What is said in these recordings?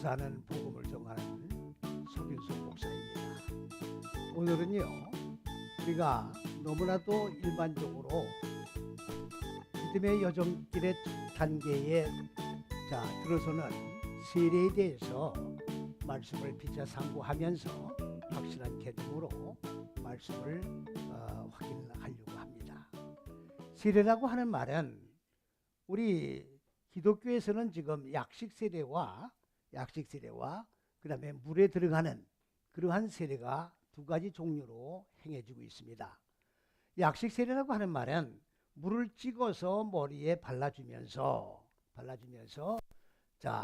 사는 복음을 전하는 서균석 목사입니다. 오늘은요, 우리가 너무나도 일반적으로 믿음의 여정길의 단계에 들어서는 세례에 대해서 말씀을 비춰 상고하면서 확실한 개념으로 말씀을 확인하려고 합니다. 세례라고 하는 말은 우리 기독교에서는 지금 약식 세례와 그 다음에 물에 들어가는 그러한 세례가 두 가지 종류로 행해지고 있습니다. 약식 세례라고 하는 말은 물을 찍어서 머리에 발라주면서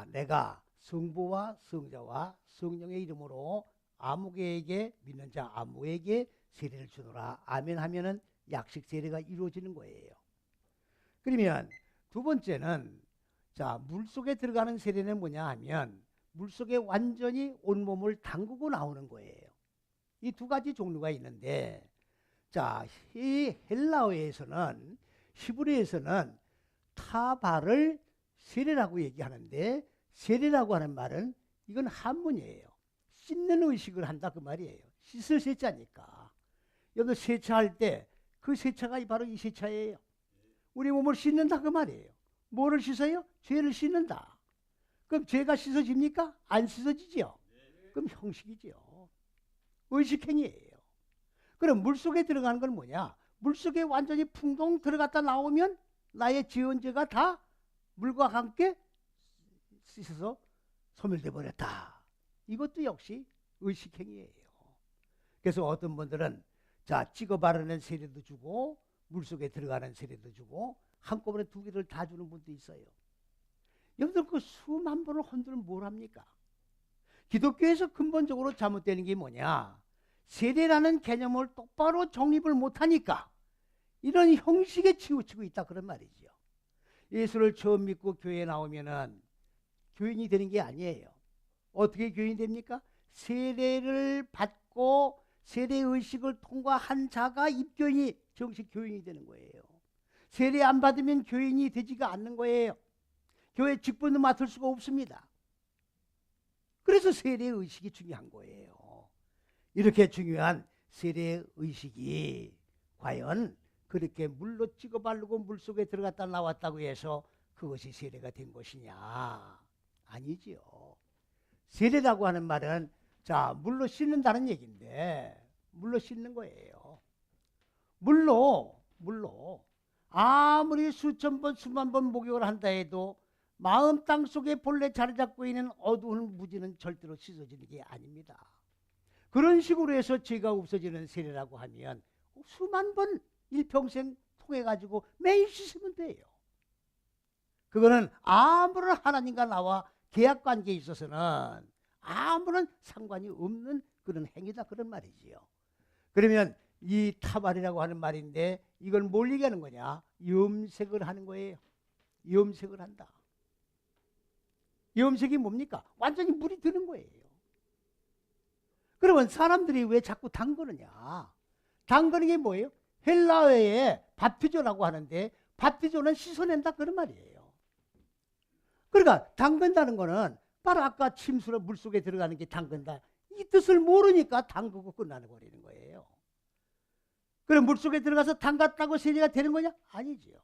내가 성부와 성자와 성령의 이름으로 아무에게 믿는 자 아무에게 세례를 주노라 아멘 하면은 약식 세례가 이루어지는 거예요. 그러면 두 번째는 물속에 들어가는 세례는 뭐냐 하면 물속에 완전히 온몸을 담그고 나오는 거예요. 이 두 가지 종류가 있는데 이 헬라어에서는 히브리에서는 타바를 세례라고 얘기하는데 세례라고 하는 말은 이건 한문이에요. 씻는 의식을 한다 그 말이에요. 씻을 세자니까. 여기 세차할 때 그 세차가 바로 이 세차예요. 우리 몸을 씻는다 그 말이에요. 뭐를 씻어요? 죄를 씻는다. 그럼 죄가 씻어집니까? 안 씻어지죠. 그럼 형식이죠. 의식행위예요. 그럼 물속에 들어가는 건 뭐냐? 물속에 완전히 풍덩 들어갔다 나오면 나의 지은 죄가 다 물과 함께 씻어서 소멸돼 버렸다. 이것도 역시 의식행위예요. 그래서 어떤 분들은 찍어 바르는 세례도 주고 물속에 들어가는 세례도 주고 한꺼번에 두 개를 다 주는 분도 있어요. 여러분들 그 수만 번을 헌들면 뭘 합니까? 기독교에서 근본적으로 잘못되는 게 뭐냐? 세례라는 개념을 똑바로 정립을 못하니까 이런 형식에 치우치고 있다 그런 말이죠. 예수를 처음 믿고 교회에 나오면은 교인이 되는 게 아니에요. 어떻게 교인이 됩니까? 세례를 받고 세례의식을 통과한 자가 입교인이 정식 교인이 되는 거예요. 세례 안 받으면 교인이 되지가 않는 거예요. 교회 직분도 맡을 수가 없습니다. 그래서 세례의식이 중요한 거예요. 이렇게 중요한 세례의식이 과연 그렇게 물로 찍어 바르고 물속에 들어갔다 나왔다고 해서 그것이 세례가 된 것이냐? 아니지요. 세례라고 하는 말은 물로 씻는다는 얘기인데 물로 씻는 거예요. 물로 아무리 수천 번 수만 번 목욕을 한다 해도 마음 땅속에 본래 자리 잡고 있는 어두운 무지는 절대로 씻어지는 게 아닙니다. 그런 식으로 해서 죄가 없어지는 세례라고 하면 수만 번 일평생 통해가지고 매일 씻으면 돼요. 그거는 아무런 하나님과 나와 계약관계에 있어서는 아무런 상관이 없는 그런 행위다 그런 말이지요. 그러면 이 타발이라고 하는 말인데 이걸 뭘 얘기하는 거냐? 염색을 하는 거예요. 염색을 한다. 염색이 뭡니까? 완전히 물이 드는 거예요. 그러면 사람들이 왜 자꾸 담그느냐? 담그는 게 뭐예요? 헬라어에 바티조라고 하는데 바티조는 씻어낸다 그런 말이에요. 그러니까 담근다는 거는 바로 아까 침수로 물속에 들어가는 게 담근다. 이 뜻을 모르니까 담그고 끝나는 버리는 거예요. 그럼 물속에 들어가서 담갔다고 세례가 되는 거냐? 아니지요.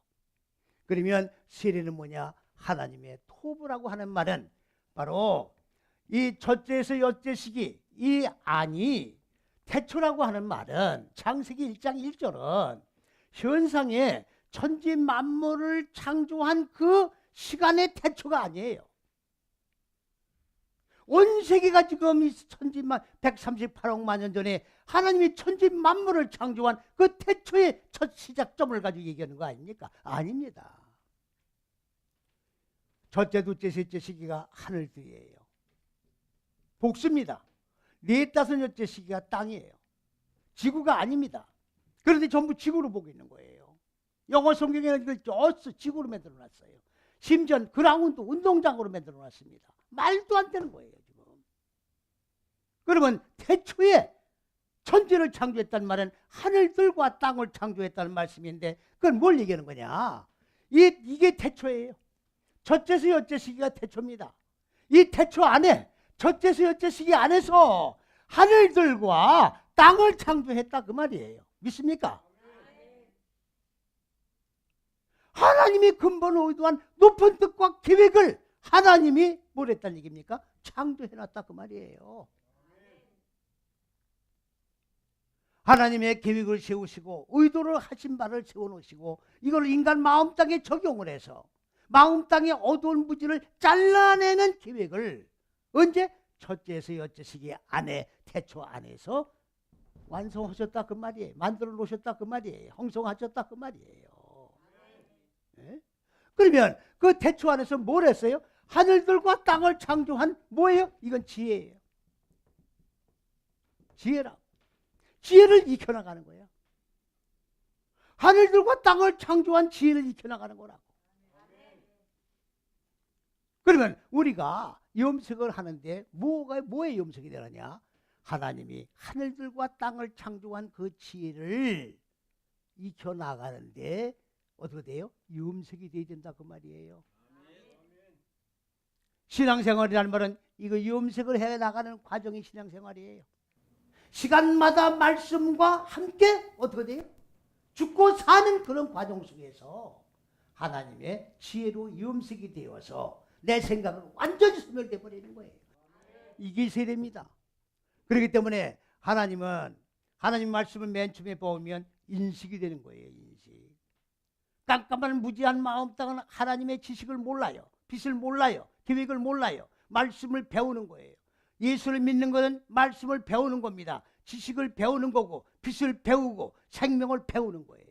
그러면 세례는 뭐냐? 하나님의 토부라고 하는 말은 바로 이 첫째에서 여째 시기 이 안이 태초라고 하는 말은 창세기 1장 1절은 현상에 천지 만물을 창조한 그 시간의 태초가 아니에요. 온 세계가 지금 천지만 138억만 년 전에 하나님이 천지 만물을 창조한 그 태초의 첫 시작점을 가지고 얘기하는 거 아닙니까? 아닙니다. 첫째, 둘째, 셋째 시기가 하늘들이에요. 복수입니다. 넷, 다섯, 여째 시기가 땅이에요. 지구가 아닙니다. 그런데 전부 지구로 보고 있는 거예요. 영어 성경에는 이걸 지구로 만들어놨어요. 심지어 그라운드 운동장으로 만들어놨습니다. 말도 안 되는 거예요 지금. 그러면 태초에 천지를 창조했다는 말은 하늘들과 땅을 창조했다는 말씀인데 그건 뭘 얘기하는 거냐? 이게 태초예요. 첫째에서 여째 시기가 태초입니다. 이 태초 안에 첫째서 여째시기 안에서 하늘들과 땅을 창조했다 그 말이에요. 믿습니까? 하나님이 근본 의도한 높은 뜻과 계획을 하나님이 뭘 했다는 얘기입니까? 창조해놨다 그 말이에요. 하나님의 계획을 세우시고 의도를 하신 바를 세워놓으시고 이걸 인간 마음 땅에 적용을 해서 마음 땅의 어두운 무지를 잘라내는 계획을 언제? 첫째에서 여째시기 안에 태초 안에서 완성하셨다 그 말이에요. 만들어 놓으셨다 그 말이에요. 형성하셨다 그 말이에요. 네? 그러면 그 태초 안에서 뭘 했어요? 하늘들과 땅을 창조한 뭐예요? 이건 지혜예요. 지혜라. 지혜를 익혀나가는 거예요. 하늘들과 땅을 창조한 지혜를 익혀나가는 거라고. 그러면 우리가 염색을 하는데 뭐에 염색이 되느냐? 하나님이 하늘들과 땅을 창조한 그 지혜를 익혀나가는데 어떻게 돼요? 염색이 돼야 된다 그 말이에요. 신앙생활이라는 말은 이거 염색을 해나가는 과정이 신앙생활이에요. 시간마다 말씀과 함께 어떻게 돼요? 죽고 사는 그런 과정 속에서 하나님의 지혜로 염색이 되어서 내 생각은 완전히 소멸돼 버리는 거예요. 이게 세례입니다. 그렇기 때문에 하나님은 하나님 말씀을 맨 처음에 보면 인식이 되는 거예요. 인식. 깜깜한 무지한 마음 땅은 하나님의 지식을 몰라요. 빛을 몰라요. 계획을 몰라요. 말씀을 배우는 거예요. 예수를 믿는 것은 말씀을 배우는 겁니다. 지식을 배우는 거고 빛을 배우고 생명을 배우는 거예요.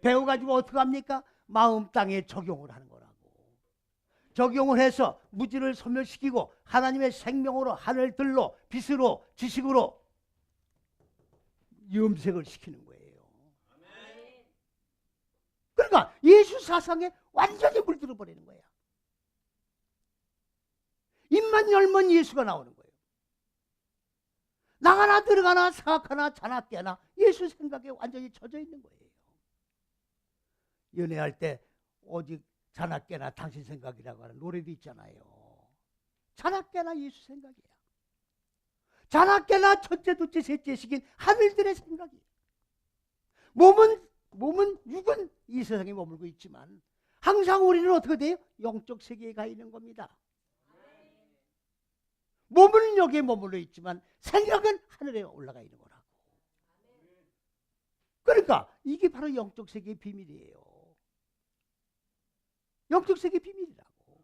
배워가지고 어떻게 합니까? 마음 땅에 적용을 하는 거라고. 적용을 해서 무지를 소멸시키고 하나님의 생명으로 하늘들로 빛으로 지식으로 염색을 시키는 거예요. 그러니까 예수 사상에 완전히 물들어 버리는 거야. 입만 열면 예수가 나오는 거예요. 나가나 들어가나 생각하나 자나 깨나 예수 생각에 완전히 젖어 있는 거예요. 연애할 때 오직 자나 깨나 당신 생각이라고 하는 노래도 있잖아요. 자나 깨나 예수 생각이야. 자나 깨나 첫째 둘째 셋째 시긴 하늘들의 생각이에요. 몸은 육은 이 세상에 머물고 있지만 항상 우리는 어떻게 돼요? 영적 세계에 가 있는 겁니다. 몸은 여기에 머물러 있지만 생각은 하늘에 올라가 있는 거라고. 그러니까 이게 바로 영적 세계의 비밀이에요. 영적 세계의 비밀이라고.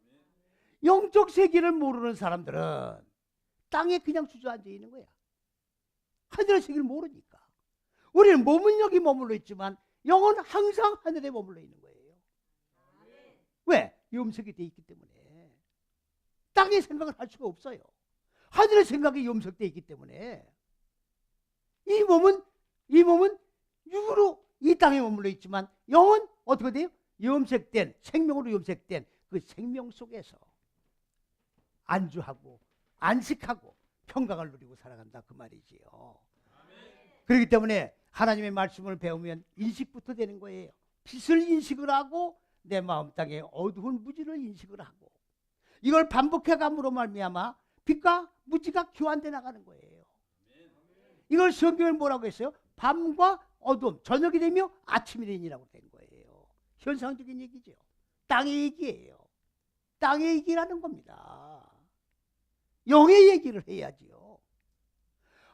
영적 세계를 모르는 사람들은 땅에 그냥 주저앉아 있는 거야. 하늘의 세계를 모르니까. 우리는 몸은 여기 머물러 있지만 영은 항상 하늘에 머물러 있는 거예요. 왜? 염색이 돼 있기 때문에. 땅의 생각을 할 수가 없어요. 하늘의 생각이 염색되어 있기 때문에 이 몸은 육으로 이 땅에 머물러 있지만 영은 어떻게 돼요? 염색된 생명으로 염색된 그 생명 속에서 안주하고 안식하고 평강을 누리고 살아간다 그 말이지요. 그렇기 때문에 하나님의 말씀을 배우면 인식부터 되는 거예요. 빛을 인식을 하고 내 마음 땅에 어두운 무지를 인식을 하고 이걸 반복해감으로 말미암아 빛과 무지가 교환돼 나가는 거예요. 이걸 성경을 뭐라고 했어요? 밤과 어둠, 저녁이 되며 아침이 되니라고 된 거예요. 현상적인 얘기죠. 땅의 얘기예요. 땅의 얘기라는 겁니다. 영의 얘기를 해야지요.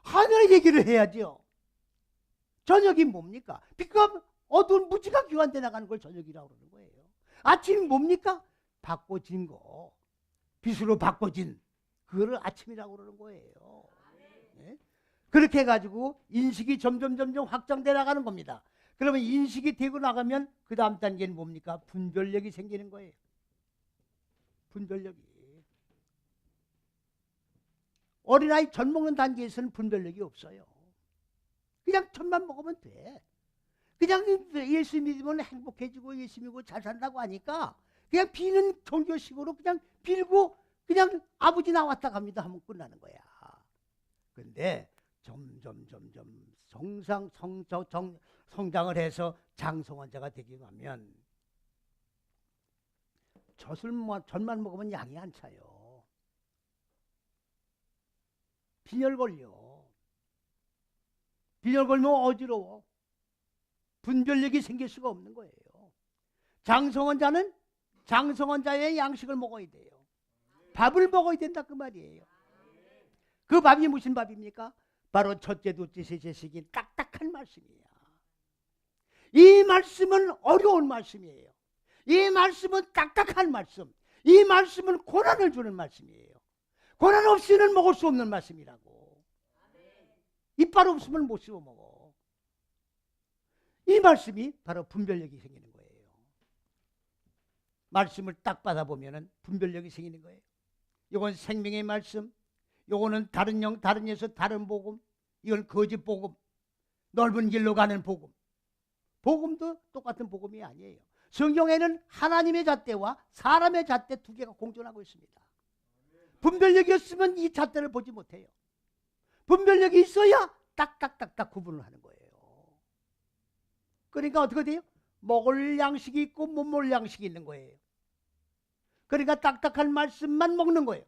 하늘의 얘기를 해야지요. 저녁이 뭡니까? 빛과 어두운 무지가 교환돼 나가는 걸 저녁이라고 그러는 거예요. 아침이 뭡니까? 바꿔진 거. 빛으로 바꿔진 그거를 아침이라고 그러는 거예요. 네? 그렇게 해가지고 인식이 점점 확장돼 나가는 겁니다. 그러면 인식이 되고 나가면 그 다음 단계는 뭡니까? 분별력이 생기는 거예요. 분별력이. 어린아이 젖 먹는 단계에서는 분별력이 없어요. 그냥 젖만 먹으면 돼. 그냥 예수 믿으면 행복해지고 예수 믿고 잘 산다고 하니까 그냥 비는 종교식으로 그냥 빌고 그냥 아버지 나왔다 갑니다 하면 끝나는 거야. 그런데 점점 성장을 해서 장성한 자가 되기로 하면 젖만 먹으면 양이 안 차요. 빈혈 걸려. 빈혈 걸면 어지러워. 분별력이 생길 수가 없는 거예요. 장성한 자는 장성한 자의 양식을 먹어야 돼요. 밥을 먹어야 된다 그 말이에요. 그 밥이 무슨 밥입니까? 바로 첫째, 둘째, 셋째 시기 딱딱한 말씀이에요. 이 말씀은 어려운 말씀이에요. 이 말씀은 딱딱한 말씀. 이 말씀은 고난을 주는 말씀이에요. 고난 없이는 먹을 수 없는 말씀이라고. 이빨 없으면 못 씹어 먹어. 이 말씀이 바로 분별력이 생기는 거예요. 말씀을 딱 받아보면 분별력이 생기는 거예요. 이건 생명의 말씀, 이거는 다른 예서 다른 복음, 이건 거짓 복음, 넓은 길로 가는 복음. 복음도 똑같은 복음이 아니에요. 성경에는 하나님의 잣대와 사람의 잣대 두 개가 공존하고 있습니다. 분별력이 없으면 이 잣대를 보지 못해요. 분별력이 있어야 딱딱딱딱 구분을 하는 거예요. 그러니까 어떻게 돼요? 먹을 양식이 있고 못 먹을 양식이 있는 거예요. 그러니까 딱딱한 말씀만 먹는 거예요.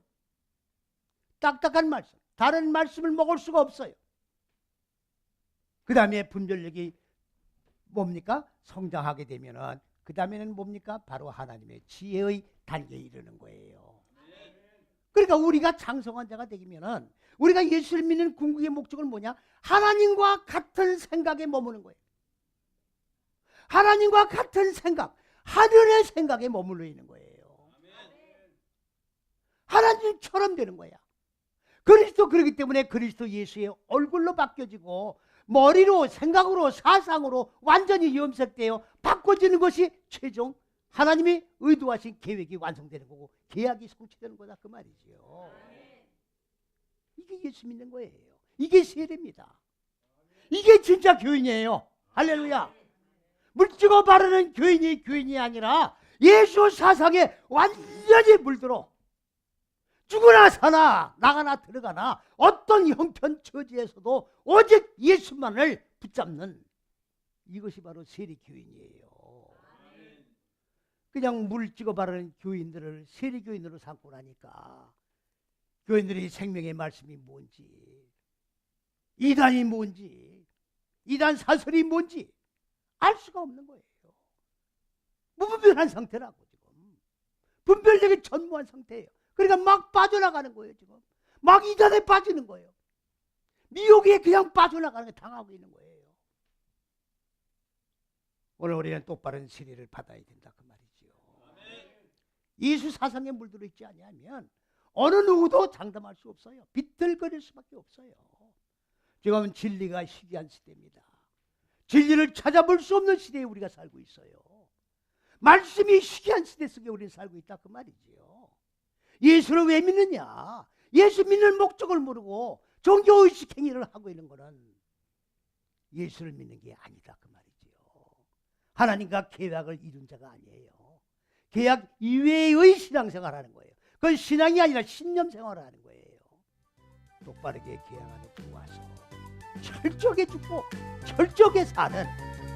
딱딱한 말씀. 다른 말씀을 먹을 수가 없어요. 그 다음에 분별력이 뭡니까? 성장하게 되면은 그 다음에는 뭡니까? 바로 하나님의 지혜의 단계에 이르는 거예요. 그러니까 우리가 장성한 자가 되면은 우리가 예수를 믿는 궁극의 목적은 뭐냐? 하나님과 같은 생각에 머무는 거예요. 하나님과 같은 생각, 하늘의 생각에 머물러 있는 거예요. 하나님처럼 되는 거야. 그리스도 그렇기 때문에 그리스도 예수의 얼굴로 바뀌어지고 머리로, 생각으로, 사상으로 완전히 염색되어 바꿔지는 것이 최종 하나님이 의도하신 계획이 완성되는 거고 계약이 성취되는 거다 그 말이죠. 이게 예수 믿는 거예요. 이게 세례입니다. 이게 진짜 교인이에요. 할렐루야. 물찍어 바르는 교인이 아니라 예수 사상에 완전히 물들어 죽으나 사나 나가나 들어가나 어떤 형편 처지에서도 오직 예수만을 붙잡는 이것이 바로 세리교인이에요. 그냥 물 찍어 바르는 교인들을 세리교인으로 삼고 나니까 교인들이 생명의 말씀이 뭔지, 이단이 뭔지, 이단 사설이 뭔지 알 수가 없는 거예요. 무분별한 상태라고 지금. 분별력이 전무한 상태예요. 그러니까 막 빠져나가는 거예요. 지금 막 이단에 빠지는 거예요. 미혹에 그냥 빠져나가는 게 당하고 있는 거예요. 오늘 우리는 똑바른 세례를 받아야 된다 그 말이지요. 예수 사상에 물들어 있지 아니하면 어느 누구도 장담할 수 없어요. 비틀거릴 수밖에 없어요. 지금 진리가 희귀한 시대입니다. 진리를 찾아볼 수 없는 시대에 우리가 살고 있어요. 말씀이 희귀한 시대 속에 우리는 살고 있다 그 말이지요. 예수를 왜 믿느냐? 예수 믿는 목적을 모르고 종교의식 행위를 하고 있는 것은 예수를 믿는 게 아니다 그 말이지요. 하나님과 계약을 이룬 자가 아니에요. 계약 이외의 신앙생활을 하는 거예요. 그건 신앙이 아니라 신념생활을 하는 거예요. 똑바르게 계약 안에 들어와서 철저하게 죽고 철저하게 사는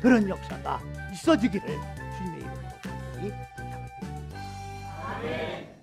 그런 역사가 있어지기를 주님의 이름으로 간절히 부탁드립니다. 아멘.